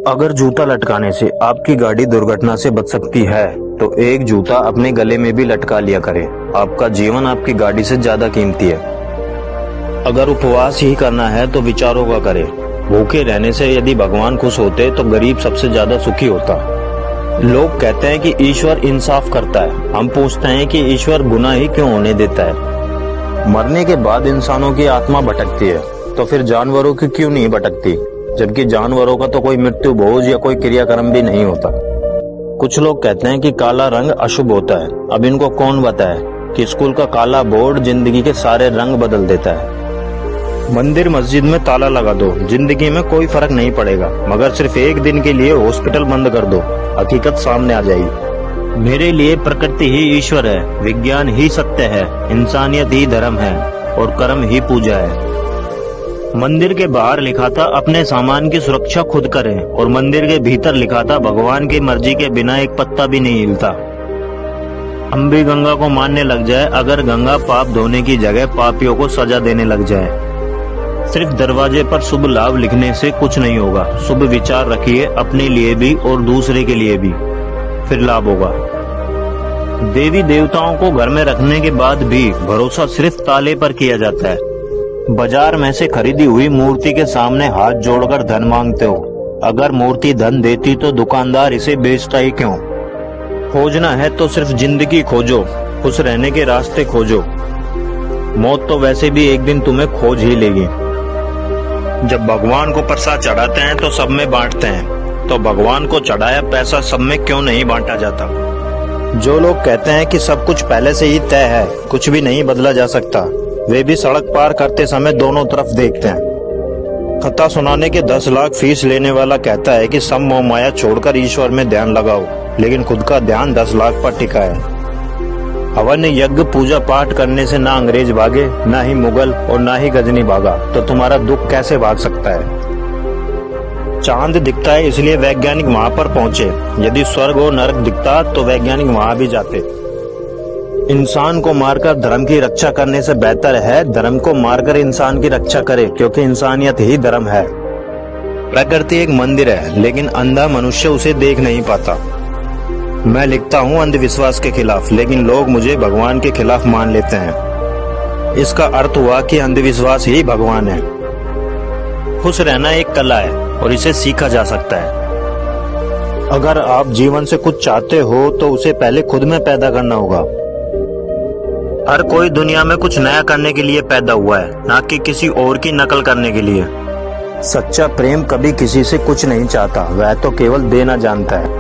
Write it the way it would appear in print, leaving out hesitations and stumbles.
अगर जूता लटकाने से आपकी गाड़ी दुर्घटना से बच सकती है तो एक जूता अपने गले में भी लटका लिया करें। आपका जीवन आपकी गाड़ी से ज्यादा कीमती है। अगर उपवास ही करना है तो विचारों का करें। भूखे रहने से यदि भगवान खुश होते तो गरीब सबसे ज्यादा सुखी होता। लोग कहते हैं कि ईश्वर इंसाफ करता है। हम पूछते हैं कि ईश्वर गुनाह ही क्यों होने देता है। मरने के बाद इंसानों की आत्मा भटकती है तो फिर जानवरों की क्यों नहीं भटकती, जबकि जानवरों का तो कोई मृत्यु भोज या कोई क्रियाक्रम भी नहीं होता। कुछ लोग कहते हैं कि काला रंग अशुभ होता है। अब इनको कौन बताए कि स्कूल का काला बोर्ड जिंदगी के सारे रंग बदल देता है। मंदिर मस्जिद में ताला लगा दो, जिंदगी में कोई फर्क नहीं पड़ेगा, मगर सिर्फ एक दिन के लिए हॉस्पिटल बंद कर दो, हकीकत सामने आ जाएगी। मेरे लिए प्रकृति ही ईश्वर है, विज्ञान ही सत्य है, इंसानियत ही धर्म है और कर्म ही पूजा है। मंदिर के बाहर लिखा था अपने सामान की सुरक्षा खुद करें, और मंदिर के भीतर लिखा था भगवान की मर्जी के बिना एक पत्ता भी नहीं हिलता। हम भी गंगा को मानने लग जाए अगर गंगा पाप धोने की जगह पापियों को सजा देने लग जाए। सिर्फ दरवाजे पर शुभ लाभ लिखने से कुछ नहीं होगा। शुभ विचार रखिए अपने लिए भी और दूसरे के लिए भी, फिर लाभ होगा। देवी देवताओं को घर में रखने के बाद भी भरोसा सिर्फ ताले पर किया जाता है। बाजार में से खरीदी हुई मूर्ति के सामने हाथ जोड़कर धन मांगते हो। अगर मूर्ति धन देती तो दुकानदार इसे बेचता ही क्यों। खोजना है तो सिर्फ जिंदगी खोजो, खुश रहने के रास्ते खोजो। मौत तो वैसे भी एक दिन तुम्हें खोज ही लेगी। जब भगवान को प्रसाद चढ़ाते हैं तो सब में बांटते हैं, तो भगवान को चढ़ाया पैसा सब में क्यों नहीं बांटा जाता। जो लोग कहते हैं कि सब कुछ पहले से ही तय है, कुछ भी नहीं बदला जा सकता, वे भी सड़क पार करते समय दोनों तरफ देखते हैं। कथा सुनाने के 10 लाख फीस लेने वाला कहता है कि सब मोह माया छोड़कर ईश्वर में ध्यान लगाओ, लेकिन खुद का ध्यान 10 लाख पर टिका है। हवन यज्ञ पूजा पाठ करने से ना अंग्रेज भागे, ना ही मुगल और ना ही गजनी भागा, तो तुम्हारा दुख कैसे भाग सकता है। चांद दिखता है इसलिए वैज्ञानिक वहां पर पहुंचे। यदि स्वर्ग और नरक दिखता तो वैज्ञानिक वहां भी जाते। इंसान को मारकर धर्म की रक्षा करने से बेहतर है धर्म को मारकर इंसान की रक्षा करे, क्योंकि इंसानियत ही धर्म है। प्रकृति एक मंदिर है, लेकिन अंधा मनुष्य उसे देख नहीं पाता। मैं लिखता हूँ अंधविश्वास के खिलाफ, लेकिन लोग मुझे भगवान के खिलाफ मान लेते हैं। इसका अर्थ हुआ कि अंधविश्वास ही भगवान है। खुश रहना एक कला है और इसे सीखा जा सकता है। अगर आप जीवन से कुछ चाहते हो तो उसे पहले खुद में पैदा करना होगा। हर कोई दुनिया में कुछ नया करने के लिए पैदा हुआ है, ना कि किसी और की नकल करने के लिए। सच्चा प्रेम कभी किसी से कुछ नहीं चाहता, वह तो केवल देना जानता है।